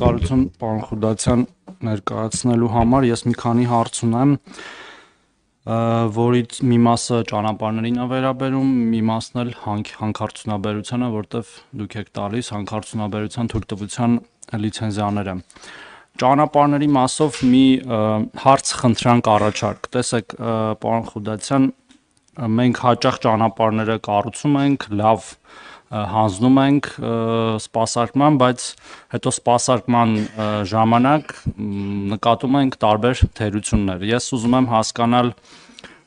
Շնորհակալություն պարոն Խուդացյան ներկայացնելու համար ես մի քանի հարց ունեմ, որից մի մասը ճանապարհներին է վերաբերում, մի մասն էլ հանքարդյունաբերությանը, որտեղ դուք եք տալիս հանքարդյունաբերության թույլտվության լիցենզիաները։ Ճանապարհների մասով մի հարց խնդրանք առաջարկ։ Տեսեք, պարոն Խուդացյան, մենք հաճախ ճանապարհները կառուցում ենք, լավ հանձնում ենք սպասարկման, բայց հետո սպասարկման ժամանակ նկատում ենք տարբեր թերություններ։ Ես ուզում եմ հասկանալ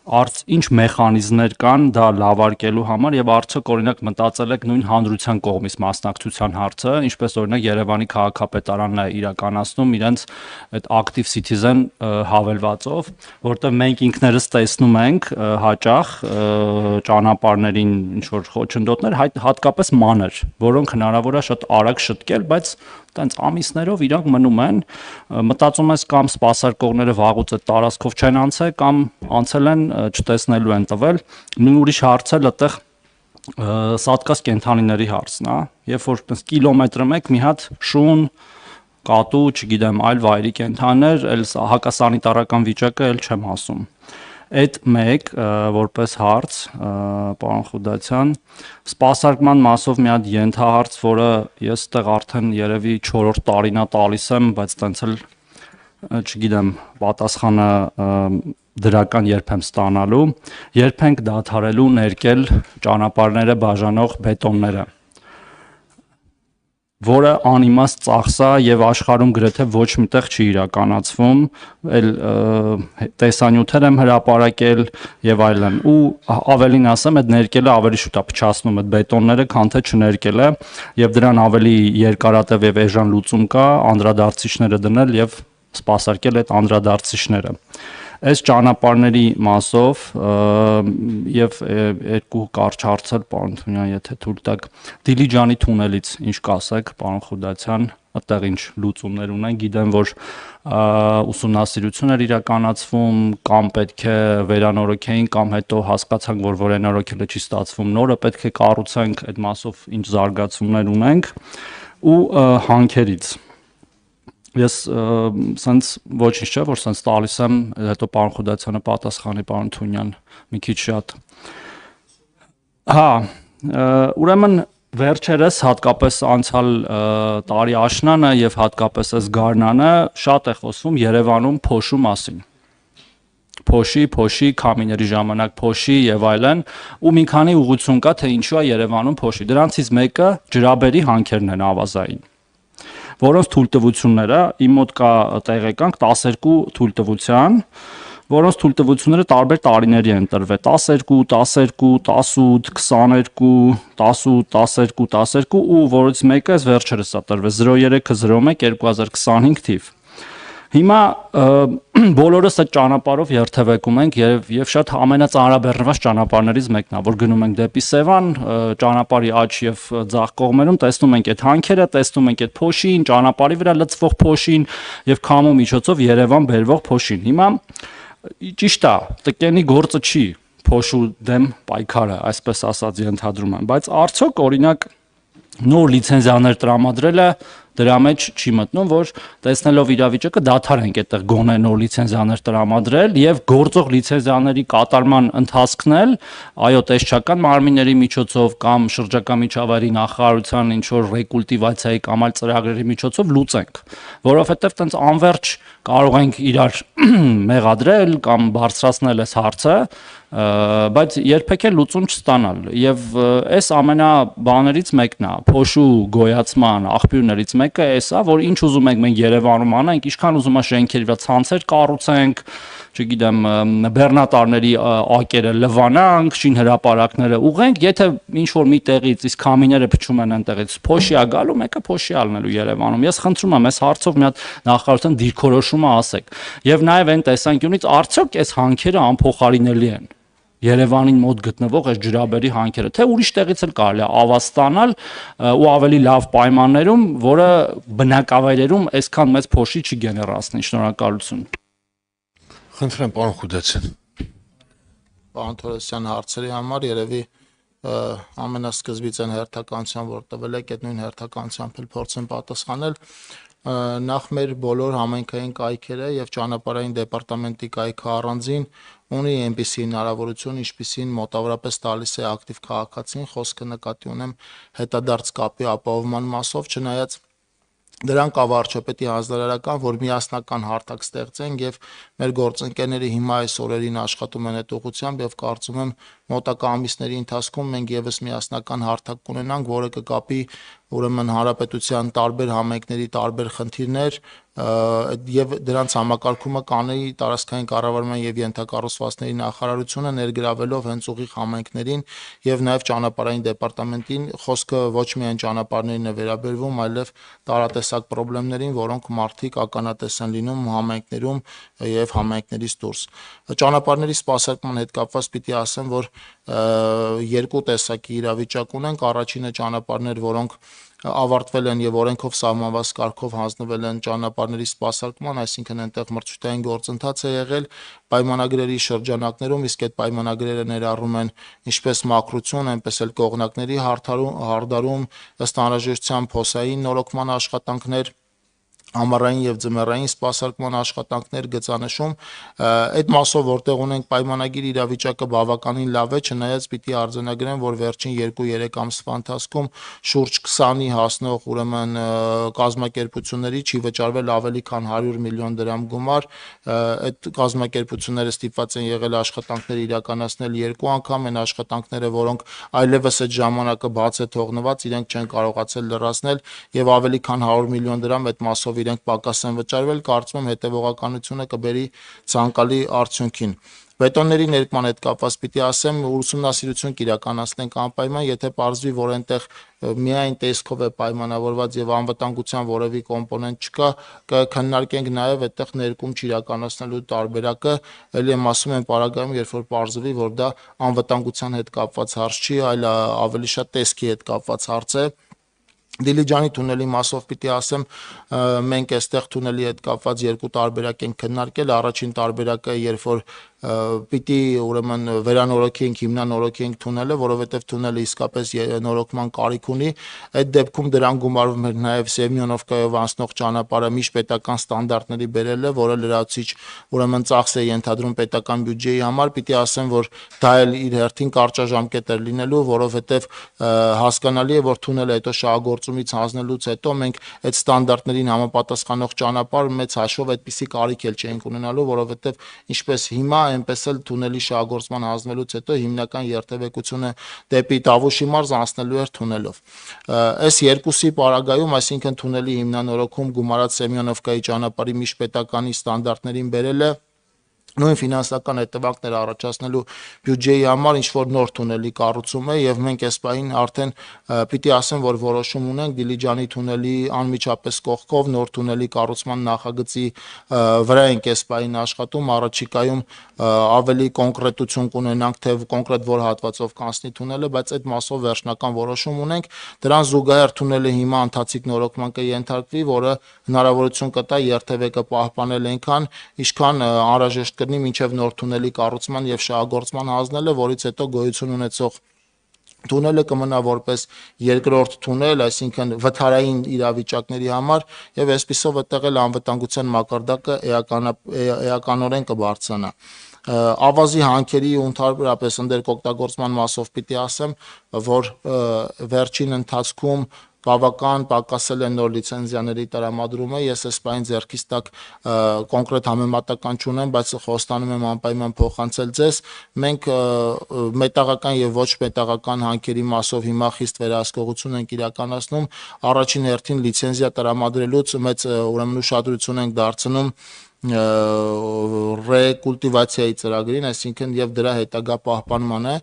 ինչ մեխանիզմներ կան դա լավարկելու համար եւ արդյոք օրինակ մտածել եք նույն հանրության կողմից մասնակցության հարցը, ինչպես օրինակ Երևանի քաղաքապետարանն է իրականացնում իրենց այդ active citizen հավելվածով, որտեղ մենք ինքներս տեսնում ենք հաճախ ճանապարհներին ինչ որ խոչընդոտներ, հատկապես մանր, որոնք հնարավոր է շատ արագ շտկել, բայց տենց ամիսներով իրանք մնում են, մտածում ես կամ սպասարկողները վաղուց այդ տարածքով չեն անցել, կամ անցել են չտեսնելու են տվել։ Նույն ուրիշ հարց էլ այդտեղ սատկած կենդանիների հարցն է, երբ որ կիլոմետրը մեկ մի հատ շուն, կատու, չգիտեմ, այլ վայրի կենդաններ, էլ հակասանիտարական վիճակը էլ չեմ ասում։ Այդ մեկ որպես հարց, պարոն Խուդացյան, սպասարկման մասով մի հատ ենթահարց, որը ես այդտեղ արդեն երևի 4-րդ տարին է տալիս եմ, բայց տենց էլ չգիտեմ, պատասխանը դրական երբ եմ ստանալու, երբ ենք դադարելու ներկել ճանապարհները բաժանող բետոնները, որը անիմաստ ծախս է եւ աշխարհում գրեթե ոչ միտեղ չի իրականացվում, այլ տեսանյութեր եմ հրապարակել եւ այլն, ու ավելին ասեմ, այդ ներկելը ավելի շուտ է փչացնում այդ բետոնները, քան թե չներկելը, եւ դրան ավելի երկարատև եւ էժան լուծում կա անդրադարձիչները դնել եւ սպասարկել այդ անդրադարձիչները։ Այս ճանապարհների մասով եւ երկու կարճ հարցեր, պարոն Թունյան, եթե թույլ տաք, Դիլիջանի թունելից ինչ կասեք, պարոն Խուդացյան, այդտեղ ինչ լուծումներ ունեն, գիտեմ, որ ուսումնասիրություն էր իրականացվում, կամ պետք է վերանորոգեին, կամ հետո հասկացանք, որ վերանորոգելը չի ստացվում, նորը պետք է կառուցենք, այդ մասով ինչ զարգացումներ ունենք, ու հանքերից Ես սենց ոչինչ չէ, որ սենց տալիս եմ, հետո պարոն Խուդացյանը պատասխանի, պարոն Թունյան, մի քիչ շատ։ Հա, ուրեմն վերջերս հատկապես անցյալ տարի աշնանը եւ հատկապես այս գարնանը շատ է խոսվում Երևանում փոշու մասին։ Փոշի, քամիների ժամանակ փոշի եւ այլն, ու մի քանի ուղղություն կա, թե ինչու է Երևանում փոշի։ Դրանցից մեկը ջրաբերի հանքերն են ավազային, որոնց թույլտվությունները իմ մոտ կա տեղեկանք 12 թույլտվության, որոնց թույլտվությունները տարբեր տարիների են տրվել 12, 12, 18, 22, 18, 12, 12 ու որից մեկը այս վերջերս է տրվել 03-01-2025 թիվ։ Հիմա բոլորս այդ ճանապարհով երթևեկում ենք եւ շատ ամենածանրաբեռնված ճանապարհներից մեկն է, որ գնում ենք դեպի Սևան, ճանապարհի աջ եւ ձախ կողմերում տեսնում ենք այդ հանքերը, տեսնում ենք այդ փոշին, ճանապարհի վրա լցվող փոշին եւ քամու միջոցով Երևան բերվող փոշին։ Հիմա ճիշտ է, տկենի գործը չի փոշու դեմ պայքարը, այսպես ասած ենթադրում եմ, բայց արդյոք օրինակ նոր լիցենզիաներ տրամադրելը դրա մեջ չի մտնում, որ տեսնելով իրավիճակը դադարենք այդտեղ գոնե նոր լիցենզիաներ տրամադրել եւ գործող լիցենզիաների կատարման ընթացքն էլ այո տեսչական մարմինների միջոցով կամ շրջակա միջավայրի նախարարության ինչ որ ռեկուլտիվացիայի կամ այլ ծրագրերի միջոցով լուծենք, որովհետեւ տենց անverջ կարող ենք իրար մեղադրել կամ բարձրացնել այս հարցը, բայց երբեք էլ լուծում չստանալ եւ այս ամենաբաներից մեկն է փոշու գոյացման աղբյուրներից մեկը էսա, որ ինչ ուզում ենք մենք Երևանում անենք, ինչքան ուզում է շենքերի վրա ցանցեր կառուցենք, չգիտեմ, բեռնատարների ակերը լվանանք, շինհրապարակները ուղենք, եթե ինչ որ մի տեղից իսկ քամիները փչում են այնտեղից փոշի է գալու, մեկը փոշի ալնելու Երևանում։ Ես խնդրում եմ այս հարցով մի հատ նախարարության դիրքորոշումը ասեք։ Եվ նաեւ այն տեսանկյունից արդյոք այս հանքերը անփոխարինելի են Երևանին մոտ գտնվող այս ջրաբերի հանքերը, թե ուրիշ տեղից էլ կարելի է ավազ ստանալ ու ավելի լավ պայմաններում, որը բնակավայրերում այսքան մեծ փոշի չի գեներացնի։ Շնորհակալություն։ Խնդրեմ, պարոն Խուդացյան։ Պարոն Թորոսյան, հարցերի համար երևի ամենասկզբից այն հերթականության, որ տվել եք, այդ նույն հերթականությամբ էլ փորձեմ պատասխանել։ նախ մեր բոլոր համայնքային կայքերը եւ ճանապարհային դեպարտամենտի կայքը առանձին ունի այնպիսի հնարավորություն, ինչպիսին մոտավորապես տալիս է ակտիվ քաղաքացին, խոսքը նկատի ունեմ հետադարձ կապի ապահովման մասով, չնայած դրան կա վարչապետի հանձնարարական, որ միասնական հարթակ ստեղծեն եւ մեր գործընկերները հիմա այս օրերին աշխատում են այդ ուղղությամբ եւ կարծում եմ մոտակա ամիսների ընթացքում մենք եւս միասնական հարթակ կունենանք, որը կկապի ուրեմն հանրապետության տարբեր համայնքների տարբեր խնդիրներ եւ դրանց համակարգումը կանի տարածքային կառավարման եւ ենթակառուցվածքների նախարարությունը ներգրավելով հենց ուղիղ համայնքներին եւ նաեւ ճանապարհային դեպարտամենտին խոսքը ոչ միայն ճանապարհներին է վերաբերվում, այլև տարատեսակ խնդիրներին, որոնք մարդիկ ականատես են լինում համայնքներում եւ համայնքներից դուրս։ Ճանապարհների սպասարկման հետ կապված պիտի ասեմ, որ երկու տեսակի իրավիճակ ունենք, առաջինը ճանապարհներ, որոնք ավարտվել են եւ օրենքով սահմանված կարգով հանձնվել են ճանապարհների սպասարկման, այսինքն այնտեղ մրցութային գործընթաց է եղել պայմանագրերի շրջանակներում, իսկ այդ պայմանագրերը ներառում են ինչպես մաքրություն, այնպես էլ կողմնակների հարդարում, ըստ անհրաժեշտության փոսային նորոգման աշխատանքներ, ամառային եւ ձմեռային սպասարկման աշխատանքներ գծանշում, այդ մասով որտեղ ունենք պայմանագիր իրավիճակը բավականին լավ է, չնայած պիտի արձանագրեմ, որ վերջին 2-3 ամսվա ընթացքում շուրջ 20-ի հասնող ուրեմն կազմակերպությունների չի վճարվել ավելի քան 100 միլիոն դրամ գումար, այդ կազմակերպությունները ստիպված են եղել աշխատանքներ իրականացնել 2 անգամ, այն աշխատանքները, որոնք այլևս այդ ժամանակը բաց է թողնված, իրենք չեն կարողացել լրացնել եւ ավելի քան 100 միլիոն դրամ այդ մասով իրենք պակաս են վճարվել, կարծում եմ հետևողականությունը կբերի ցանկալի արդյունքին։ Բետոնների ներկման հետ կապված պիտի ասեմ, ուսումնասիրություն կիրականացնենք անպայման, եթե պարզվի, որ այնտեղ միայն տեսքով է պայմանավորված եւ անվտանգության որևէ կոմպոնենտ չկա, կքննարկենք նաեւ այդտեղ ներկում չիրականացնելու տարբերակը, ելի եմ ասում եմ պարագայում, երբ որ պարզվի, որ դա անվտանգության հետ կապված հարց չի, այլ ավելի շատ տեսքի հետ կապված հարց է։ Դիլիջանի թունելի մասով պիտի ասեմ, մենք այստեղ թունելի հետ կապված երկու տարբերակ ենք քննարկել, առաջին տարբերակը երբ որ պիտի ուրեմն վերանորոգենք, հիմնանորոգենք թունելը, որովհետև թունելը իսկապես նորոգման կարիք ունի, այդ դեպքում դրան գումարվում էր նաև Սևմիոնովկայով անցնող ճանապարհը միջպետական ստանդարտների բերելը, որը լրացուցիչ ուրեմն ծախս է ենթադրում պետական բյուջեի համար, պիտի ասեմ, որ դա էլ իր հերթին կարճաժամկետ էր լինելու, որովհետև հասկանալի է, որ թունելը հետո շահագործումից հանձնելուց հետո մենք այդ ստանդարտներին համապատասխանող ճանապարհ մեծ հաշվով այդպիսի կարիք էլ չենք ունենալու, որովհետև ինչպես հիմա այնպես էլ թունելի շահագործման հանձնելուց հետո հիմնական երթևեկությունը դեպի Տավուշի մարզ անցնելու էր թունելով։ Այս երկուսի պարագայում, այսինքն թունելի հիմնանորոգում գումարած Սեմյոնովկայի ճանապարհի միջպետականի ստանդարտներին բերելը նույն ֆինանսական հետևանքներ առաջացնելու բյուջեի համար ինչ որ նոր թունելի կառուցում է եւ մենք այս պահին արդեն պիտի ասեմ, որ որոշում ունենք Դիլիջանի թունելի անմիջապես կողքով նոր թունելի կառուցման նախագծի վրա ենք այս պահին աշխատում, առաջիկայում ավելի կոնկրետություն կունենանք, թե կոնկրետ որ հատվածով կանցնի թունելը, բայց այդ մասով վերջնական որոշում ունենք։ Դրան զուգահեռ թունելը հիմա ընթացիկ նորոգման կենթարկվի, որը հնարավորություն կտա երթևեկը պահպանել այնքան, ինչքան անհրաժեշտ կլինի մինչև նոր թունելի կառուցման եւ շահագործման հանձնելը, որից հետո գոյություն ունեցող թունելը կմնա որպես երկրորդ թունել, այսինքն վթարային իրավիճակների համար եւ այսպիսով այդտեղ էլ անվտանգության մակարդակը էականորեն կբարձրանա։ Ավազի հանքերի ու ընդհանրապես ընդերկօգտագործման մասով պիտի ասեմ, որ վերջին ընթացքում բավական պակասել է նոր լիցենզիաների տրամադրումը, ես այս բանին ձեռքից տակ կոնկրետ համեմատական չունեմ, բայց խոստանում եմ անպայման փոխանցել ձեզ։ Մենք մետաղական եւ ոչ մետաղական հանքերի մասով հիմա խիստ վերահսկողություն ենք իրականացնում, առաջին հերթին լիցենզիա տրամադրելուց մեծ ուրեմն ուշադրություն ենք դարձնում ռեկուլտիվացիայի ծրագրին, այսինքն եւ դրա հետագա պահպանմանը։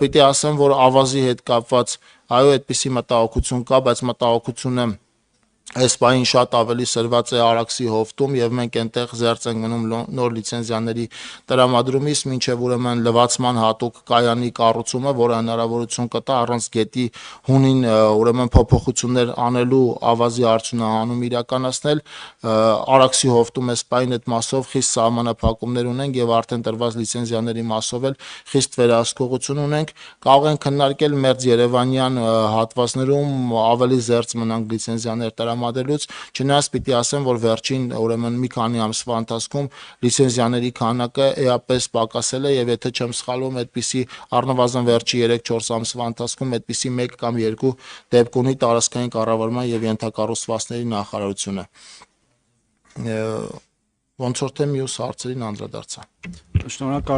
Պիտի ասեմ, որ ավազի հետ կապված այո, այդպիսի մտահոգություն կա, բայց մտահոգությունը այս պահին շատ ավելի սրված է Արաքսի հովտում եւ մենք այնտեղ զերծ ենք մնում նոր լիցենզիաների տրամադրումից, մինչեւ ուրեմն լվացման հատուկ կայանի կառուցումը, որը հնարավորություն կտա առանց գետի հունին ուրեմն փոփոխություններ անելու ավազի արդյունահանում իրականացնել։ Արաքսի հովտում այս պահին այդ մասով խիստ սահմանափակումներ ունենք եւ արդեն տրված լիցենզիաների մասով էլ խիստ վերահսկողություն ունենք։ Կարող ենք քննարկել մերձ Երևանյան հատվածներում ավելի զերծ մնանք լիցենզիաներ տրամադրել տրամադրելուց, չնայած պիտի ասեմ, որ վերջին ուրեմն մի քանի ամսվա ընթացքում լիցենզիաների քանակը էապես պակասել է եւ եթե չեմ սխալվում, այդպիսի առնվազն վերջի 3-4 ամսվա ընթացքում այդպիսի 1 կամ 2 դեպք ունի տարածքային կառավարման եւ ենթակառուցվածքների նախարարությունը։ Ոնց որ թե մյուս հարցերին անդրադարձա։ Շնորհակալություն